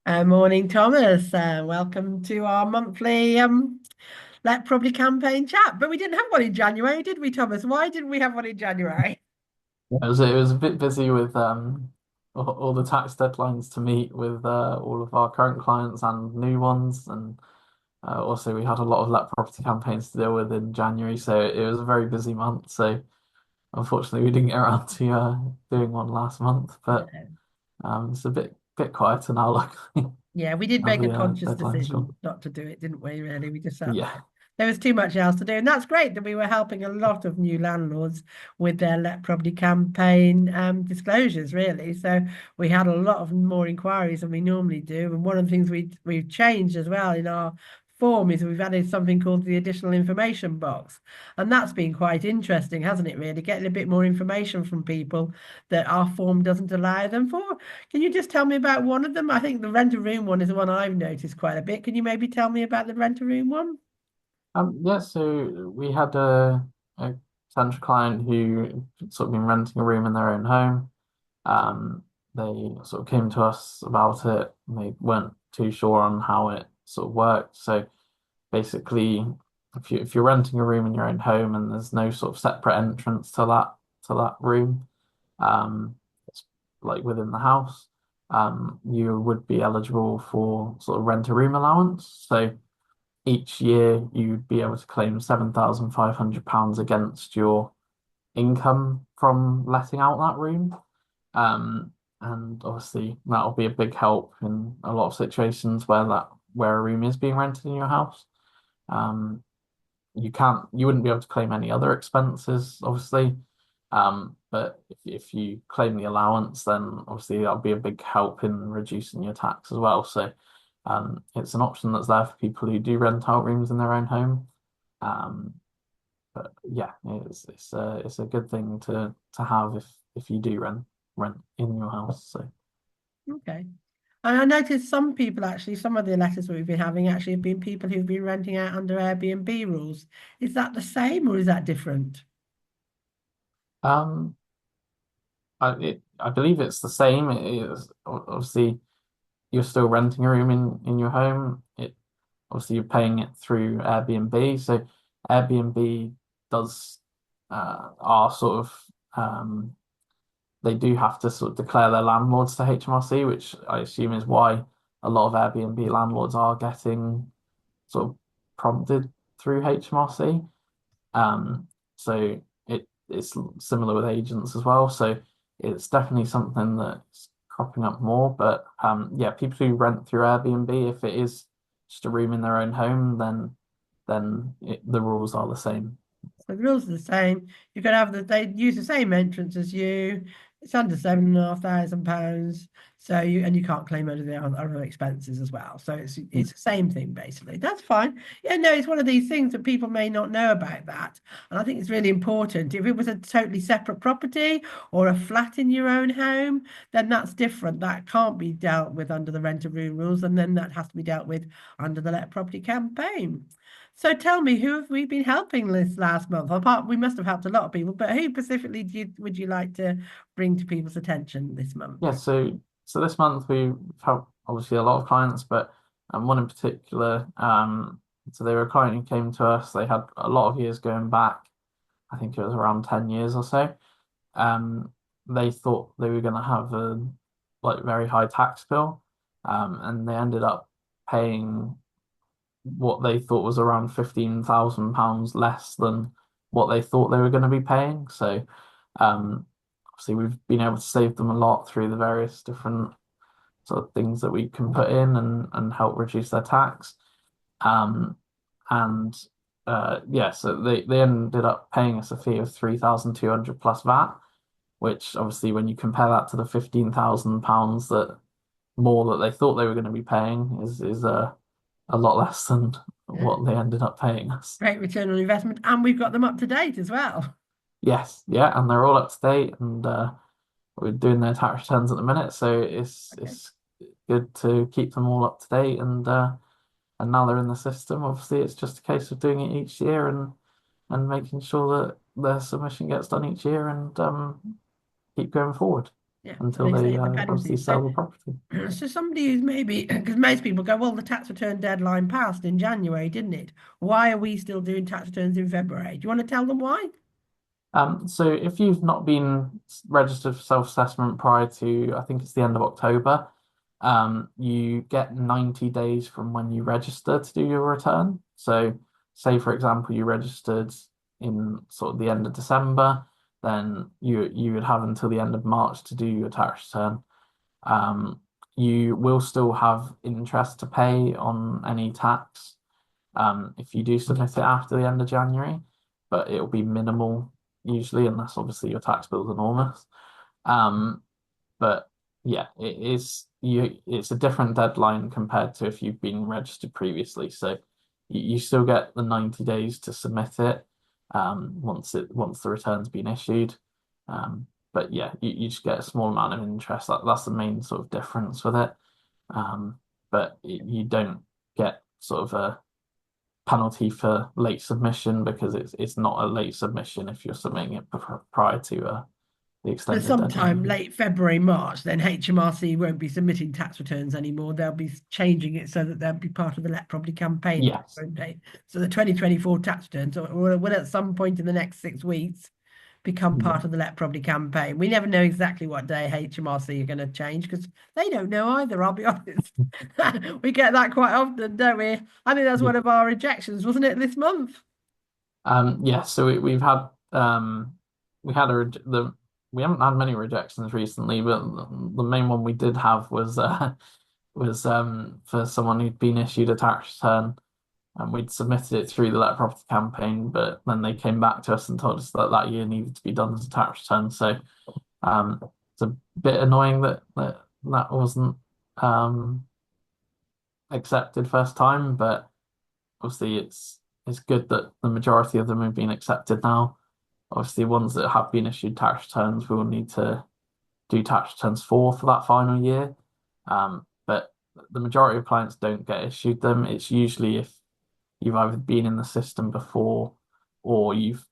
Morning, Thomas. Welcome to our monthly Let Probably campaign chat. But we didn't have one in January, did we, Thomas? Why didn't we have one in January? It was a bit busy with all the tax deadlines to meet with all of our current clients and new ones, and also we had a lot of let property campaigns to deal with in January, so it was a very busy month. So unfortunately, we didn't get around to doing one last month, but No. it's a bit quieter now. Luckily, Yeah, we did now make a the conscious deadline's decision gone. not to do it, didn't we, really? We just felt Yeah. like there was too much else to do. And that's great that we were helping a lot of new landlords with their Let Property campaign disclosures, really. So we had a lot of more inquiries than we normally do. And one of the things we've changed as well in our form is we've added something called the additional information box. And that's been quite interesting, hasn't it, really? Getting a bit more information from people that our form doesn't allow them for. Can you just tell me about one of them? I think the rent a room one is the one I've noticed quite a bit. Can you maybe tell me about the rent a room one? Yeah, so we had a potential client who sort of been renting a room in their own home. Um, they sort of came to us about it. And they weren't too sure on how it sort of worked. So basically, if you're renting a room in your own home and there's no sort of separate entrance to that room, it's like within the house, you would be eligible for sort of rent a room allowance. So each year you'd be able to claim £7,500 against your income from letting out that room. Um, and obviously that'll be a big help in a lot of situations where a room is being rented in your house. Um, you wouldn't be able to claim any other expenses, obviously. But if you claim the allowance, then obviously that'll be a big help in reducing your tax as well. So it's an option that's there for people who do rent out rooms in their own home. Um, but yeah, it's a good thing to have if you do rent in your house. So Okay. And I noticed some people actually, some of the letters that we've been having actually have been people who've been renting out under Airbnb rules. Is that the same or is that different? um, I believe it's the same. It is obviously you're still renting a room in your home. Obviously you're paying it through Airbnb. So Airbnb does are sort of they do have to sort of declare their landlords to HMRC, which I assume is why a lot of Airbnb landlords are getting sort of prompted through HMRC. So it's similar with agents as well. So it's definitely something that's cropping up more. But yeah, people who rent through Airbnb, if it is just a room in their own home, the rules are the same. So the rules are the same. You've got to have they use the same entrance as you. It's under £7,500. So you can't claim under the other expenses as well. So it's the same thing basically. That's fine. Yeah, no, it's one of these things that people may not know about that. And I think it's really important. If it was a totally separate property or a flat in your own home, then that's different. That can't be dealt with under the rent a room rules, and then that has to be dealt with under the Let Property campaign. So tell me, who have we been helping this last month? Apart, we must have helped a lot of people, but who specifically would you like to bring to people's attention this month? Yeah, so this month we've helped obviously a lot of clients, but one in particular, so they were a client who came to us. They had a lot of years going back. I think it was around 10 years or so. Um, they thought they were going to have a like very high tax bill, and they ended up paying what they thought was around £15,000 less than what they thought they were going to be paying. So, obviously, we've been able to save them a lot through the various different sort of things that we can put in and help reduce their tax. Um, and yeah, so they ended up paying us a fee of 3,200 plus VAT, which obviously when you compare that to the £15,000 that more that they thought they were going to be paying is a lot less than Yeah. what they ended up paying us. Great return on investment, and we've got them up to date as well. Yes, yeah, and they're all up to date, and we're doing their tax returns at the minute, so Okay. it's good to keep them all up to date, and now they're in the system. Obviously, it's just a case of doing it each year and making sure that their submission gets done each year and keep going forward. Yeah, and until they they say the obviously penalties. So, sell the property. so somebody who's maybe because most people go, well, the tax return deadline passed in January, didn't it? Why are we still doing tax returns in February? Do you want to tell them why? So if you've not been registered for self-assessment prior to, I think it's the end of October, you get 90 days from when you register to do your return. So say, for example, you registered in sort of the end of December, then you would have until the end of March to do your tax return. Um, you will still have interest to pay on any tax if you do submit it after the end of January, but it'll be minimal usually, unless obviously your tax bill is enormous. Um, but yeah, it's a different deadline compared to if you've been registered previously. So you still get the 90 days to submit it once the return's been issued. But yeah, you just get a small amount of interest. That's the main sort of difference with it. Um, but you don't get sort of a penalty for late submission because it's not a late submission if you're submitting it prior to the But extended sometime deadline. late February, March, then HMRC won't be submitting tax returns anymore. They'll be changing it so that they'll be part of the Let Property campaign, Yes. won't they? So the 2024 tax returns will at some point in the next 6 weeks become Yeah. part of the Let Property campaign. We never know exactly what day HMRC are going to change because they don't know either, I'll be honest. We get that quite often, don't we? I think that's Yeah. one of our rejections, wasn't it, this month? Yeah, so we've had we had we haven't had many rejections recently, but the main one we did have was for someone who'd been issued a tax return and we'd submitted it through the Let Property campaign, but then they came back to us and told us that that year needed to be done as a tax return. So it's a bit annoying that wasn't um accepted first time, but obviously it's good that the majority of them have been accepted now. Obviously, ones that have been issued tax returns, we will need to do tax returns for that final year. But the majority of clients don't get issued them. It's usually if you've either been in the system before or you've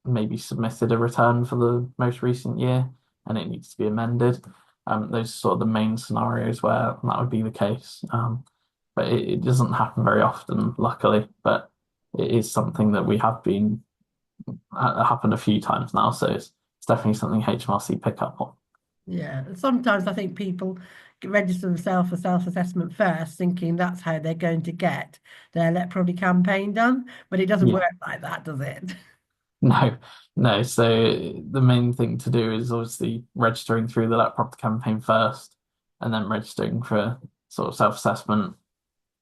maybe submitted a return for the most recent year and it needs to be amended. Those are sort of the main scenarios where that would be the case. But it doesn't happen very often, luckily. But it is something that we have been happened a few times now, so it's definitely something HMRC pick up on. Yeah, and sometimes I think people register themselves for self-assessment first, thinking that's how they're going to get their Let Property campaign done, but it doesn't Yeah, work like that, does it? no, no. So the main thing to do is obviously registering through the Let Property campaign first, and then registering for sort of self-assessment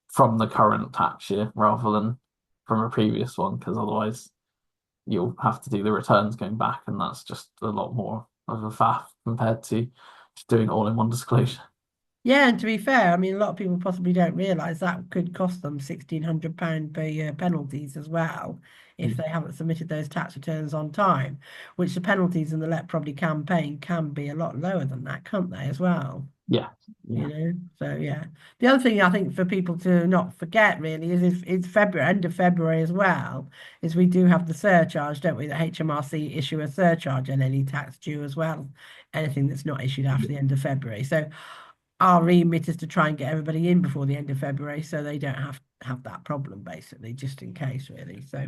from the current tax year rather than from a previous one, because otherwise you'll have to do the returns going back, and that's just a lot more of a faff compared to just doing it all in one disclosure. Yeah, and to be fair, I mean, a lot of people possibly don't realise that could cost them £1,600 per year penalties as well if they haven't submitted those tax returns on time, which the penalties in the Let Property campaign can be a lot lower than that, can't they, as well? Yeah, You yeah, know, so yeah. The other thing I think for people to not forget really is if it's February, end of February as well, is we do have the surcharge, don't we? The HMRC issue a surcharge on any tax due as well, anything that's not issued after the end of February. So our remit is to try and get everybody in before the end of February so they don't have that problem basically, just in case really. So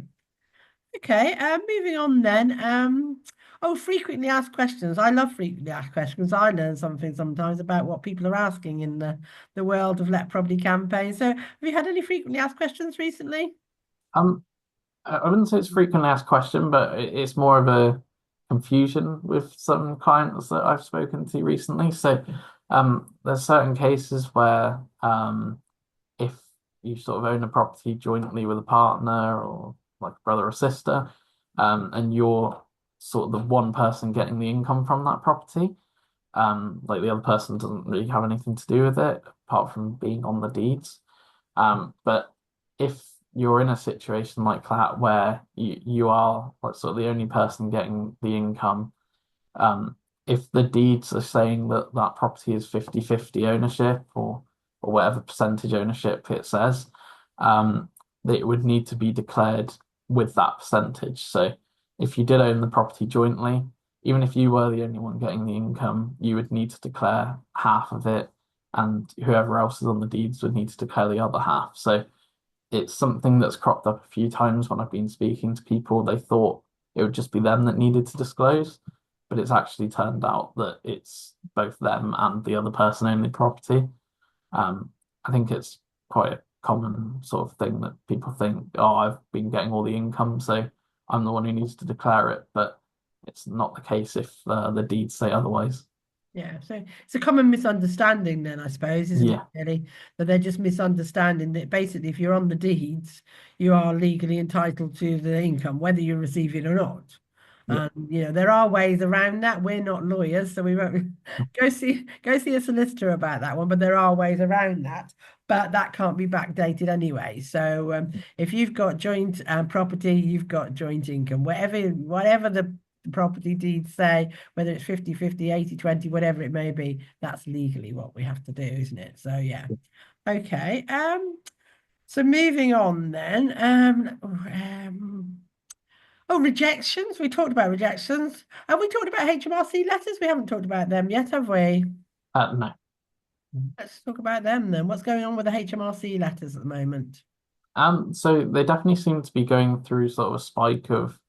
okay, moving on then. Oh, frequently asked questions. I love frequently asked questions. I learn something sometimes about what people are asking in the world of Let Property campaign. So, have you had any frequently asked questions recently? um, I wouldn't say it's frequently asked question, but it's more of a confusion with some clients that I've spoken to recently. So, there's certain cases where, if you sort of own a property jointly with a partner or like a brother or sister, and you're sort of the one person getting the income from that property, like the other person doesn't really have anything to do with it apart from being on the deeds. But if you're in a situation like that where you are like sort of the only person getting the income, um, if the deeds are saying that that property is 50-50 ownership or whatever percentage ownership it says, um, it would need to be declared with that percentage. So if you did own the property jointly, even if you were the only one getting the income, you would need to declare half of it, and whoever else is on the deeds would need to declare the other half. So it's something that's cropped up a few times when I've been speaking to people. They thought it would just be them that needed to disclose, but it's actually turned out that it's both them and the other person owning the property. I think it's quite a common sort of thing that people think, oh, I've been getting all the income, so I'm the one who needs to declare it. But it's not the case if the deeds say otherwise. Yeah, so it's a common misunderstanding then, I suppose, isn't it, Yeah, really? That they're just misunderstanding that basically if you're on the deeds, you are legally entitled to the income, whether you receive it or not. yeah, And there are ways around that. We're not lawyers, so we won't go see a solicitor about that one, but there are ways around that. But that can't be backdated anyway. So if you've got joint property, you've got joint income. Whatever the property deeds say, whether it's 50-50, 80-20, whatever it may be, that's legally what we have to do, isn't it? So yeah. Okay. So moving on then. Oh, rejections. We talked about rejections. Have we talked about HMRC letters? We haven't talked about them yet, have we? no. Let's talk about them then. What's going on with the HMRC letters at the moment? So they definitely seem to be going through sort of a spike of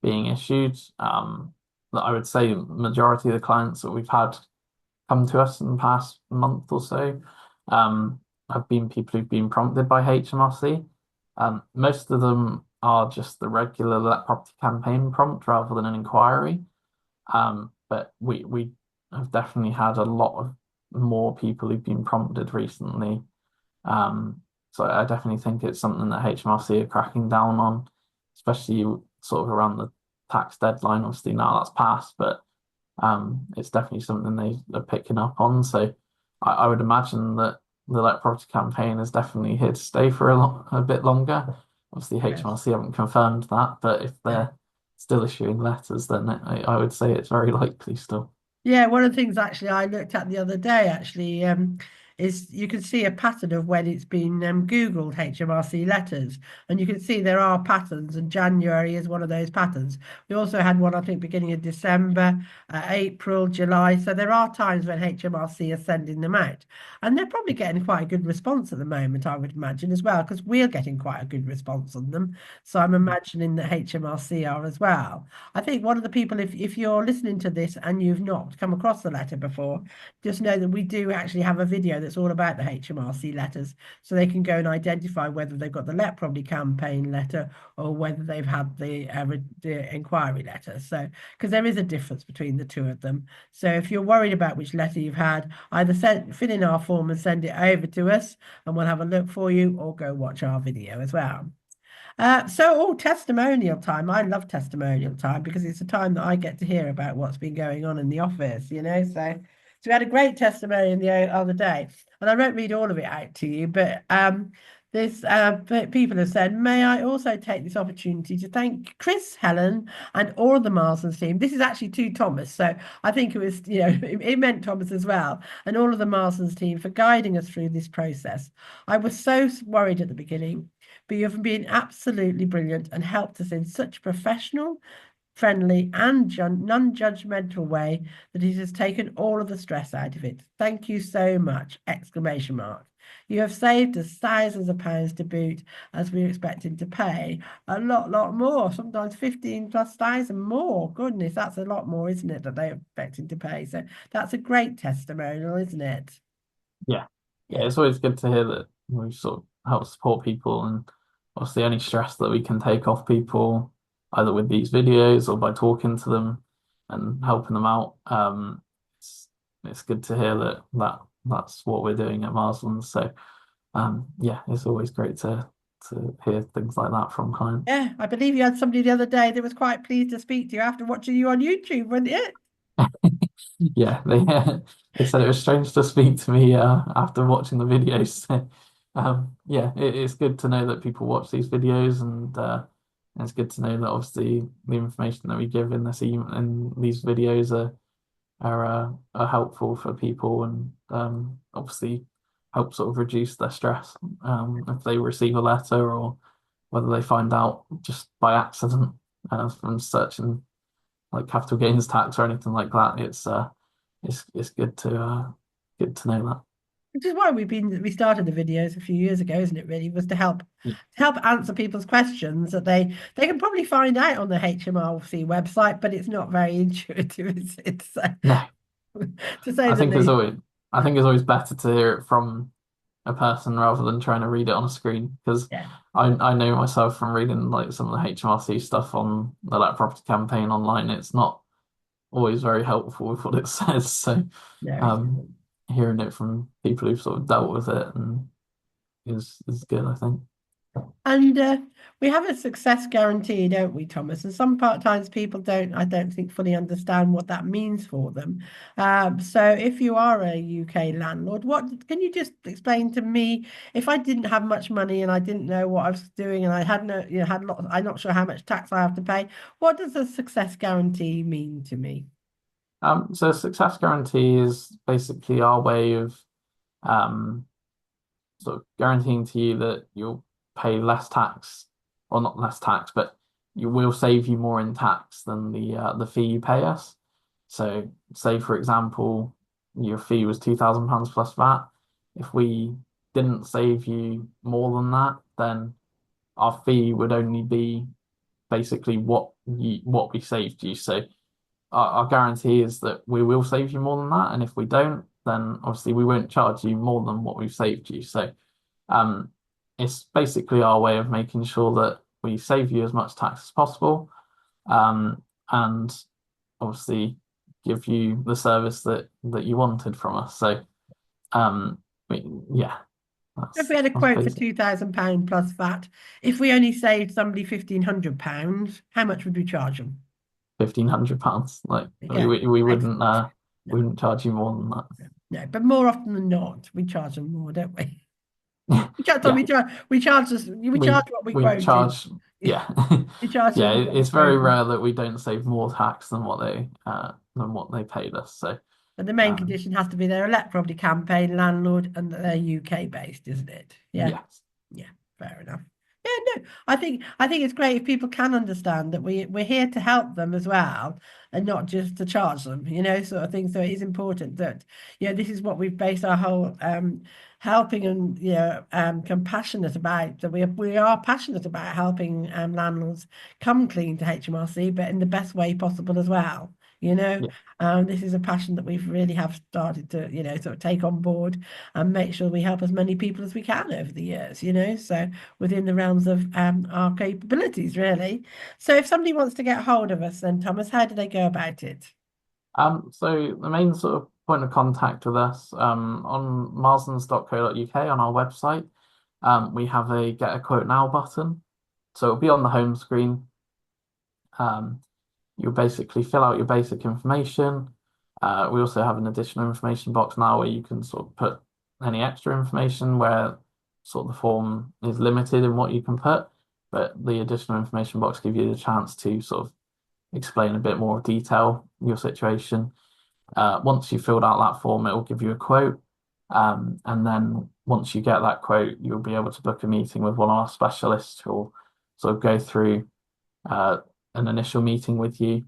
being issued. That I would say majority of the clients that we've had come to us in the past month or so, have been people who've been prompted by HMRC. Most of them are just the regular Let Property campaign prompt rather than an inquiry. But we have definitely had a lot of more people who've been prompted recently. So I definitely think it's something that HMRC are cracking down on, especially sort of around the tax deadline. Obviously now that's passed, but it's definitely something they are picking up on. So I would imagine that the Let Property campaign is definitely here to stay for a bit longer. Obviously Yes. HMRC haven't confirmed that, but if Yeah. they're still issuing letters, then I would say it's very likely still. Yeah, one of the things actually I looked at the other day actually is you can see a pattern of when it's been Googled HMRC letters, and you can see there are patterns, and January is one of those patterns. We also had one, I think, beginning of December, April, July. So there are times when HMRC are sending them out, and they're probably getting quite a good response at the moment, I would imagine as well, because we're getting quite a good response on them. So I'm imagining that HMRC are as well. I think one of the people, if you're listening to this and you've not come across the letter before, just know that we do actually have a video that's all about the HMRC letters, so they can go and identify whether they've got the Let Probably campaign letter or whether they've had the inquiry letter. So, because there is a difference between the two of them. So, if you're worried about which letter you've had, either fill in our form and send it over to us, and we'll have a look for you, or go watch our video as well. Testimonial time. I love testimonial time because it's a time that I get to hear about what's been going on in the office. So we had a great testimony the other day, and I won't read all of it out to you, but this people have said, may I also take this opportunity to thank Chris, Helen, and all of the Marslands team. This is actually to Thomas, so I think it was, it meant Thomas as well, and all of the Marslands team for guiding us through this process. I was so worried at the beginning, but you've been absolutely brilliant and helped us in such a professional, friendly, and non-judgmental way that it has taken all of the stress out of it. Thank you so much! Exclamation mark. You have saved us thousands of pounds to boot, as we were expecting to pay a lot more, sometimes 15 plus thousand more. Goodness, that's a lot more, isn't it, that they're expecting to pay? So that's a great testimonial, isn't it? Yeah. Yeah, Yeah. it's always good to hear that we sort of help support people, and obviously any stress that we can take off people, either with these videos or by talking to them and helping them out. It's it's good to hear that's what we're doing at Marslands. So yeah, it's always great to hear things like that from clients. Yeah, I believe you had somebody the other day that was quite pleased to speak to you after watching you on YouTube, wasn't it? Yeah, they said it was strange to speak to me after watching the videos. Yeah, it's good to know that people watch these videos, and it's good to know that obviously the information that we give in in these videos are helpful for people, and obviously help sort of reduce their stress if they receive a letter, or whether they find out just by accident from searching like capital gains tax or anything like that, it's good to know that. Which is why we started the videos a few years ago, isn't it? Really, was Yeah. to help answer people's questions that they can probably find out on the HMRC website, but it's not very intuitive, is it? So, No, to say I the think it's least. always I think it's always better to hear it from a person rather than trying to read it on a screen because Yeah, I know myself from reading like some of the HMRC stuff on the Let Property campaign online, it's not always very helpful with what it says. So no, it um, isn't. hearing it from people who've sort of dealt with it and is good, I think. And we have a success guarantee, don't we, Thomas? And some part-times people don't, I don't think, fully understand what that means for them. So if you are a UK landlord, what can you just explain to me if I didn't have much money and I didn't know what I was doing and I had no, had lots, I'm not sure how much tax I have to pay. What does a success guarantee mean to me? So success guarantee is basically our way of um, sort of guaranteeing to you that you'll pay less tax, or not less tax, but you will save you more in tax than the fee you pay us. So, say for example, your fee was £2,000 plus VAT. If we didn't save you more than that, then our fee would only be basically what we saved you. So our guarantee is that we will save you more than that, and if we don't, then obviously we won't charge you more than what we've saved you. So um, it's basically our way of making sure that we save you as much tax as possible, and obviously give you the service that you wanted from us. So um, yeah, If we had a that's quote for basic. £2,000 plus VAT, if we only saved somebody £1,500, how much would we charge them? £1,500. Like Yeah, we no, wouldn't charge you more than no, but more often than not, we charge them more, don't we? that. We charge, Yeah, we charge what we we quoted. charge, yeah. We charge Yeah, them what we it's very quoted. rare that we don't save more tax than what they paid us. So And the main um condition has to be they're a let property campaign landlord and that they're UK based, isn't it? Yeah. yes. Yeah, fair enough. Yeah, no, I think it's great if people can understand that we're here to help them as well and not just to charge them, sort of thing. So it is important that, this is what we've based our whole helping and compassionate about that we are passionate about helping landlords come clean to HMRC, but in the best way possible as well. You know, Yeah. this is a passion that we've really have started to, sort of take on board and make sure we help as many people as we can over the years, so within the realms of our capabilities, really. So if somebody wants to get hold of us, then Thomas, how do they go about it? So the main sort of point of contact with us on marslands.co.uk on our website, we have a get a quote now button. So it'll be on the home screen. Um, you'll basically fill out your basic information. We also have an additional information box now where you can sort of put any extra information where sort of the form is limited in what you can put, but the additional information box gives you the chance to sort of explain a bit more detail your situation. Once you've filled out that form, it will give you a quote. And then once you get that quote, you'll be able to book a meeting with one of our specialists who will sort of go through uh, an initial meeting with you.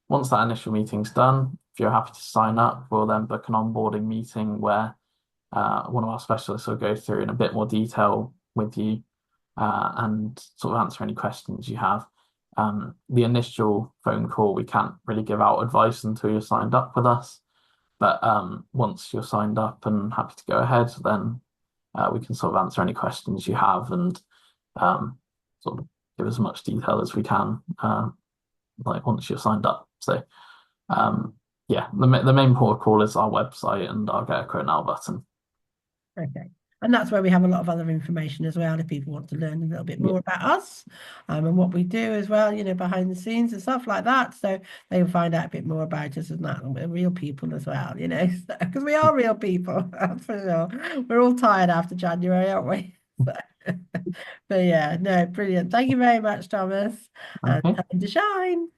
Once that initial meeting's done, if you're happy to sign up, we'll then book an onboarding meeting where one of our specialists will go through in a bit more detail with you and sort of answer any questions you have. The initial phone call, we can't really give out advice until you're signed up with us. But once you're signed up and happy to go ahead, then we can sort of answer any questions you have and sort of give as much detail as we can, like once you're signed up. So yeah, the main port of call is our website and our get a quote now button. Okay. And that's where we have a lot of other information as well, if people want to learn a little bit Yeah, more about us and what we do as well, behind the scenes and stuff like that. So they will find out a bit more about us and that. And we're real people as well, because we are real people, that's for sure. We're all tired after January, aren't we? So, but yeah, no, brilliant. Thank you very much, Thomas, and okay. time to shine.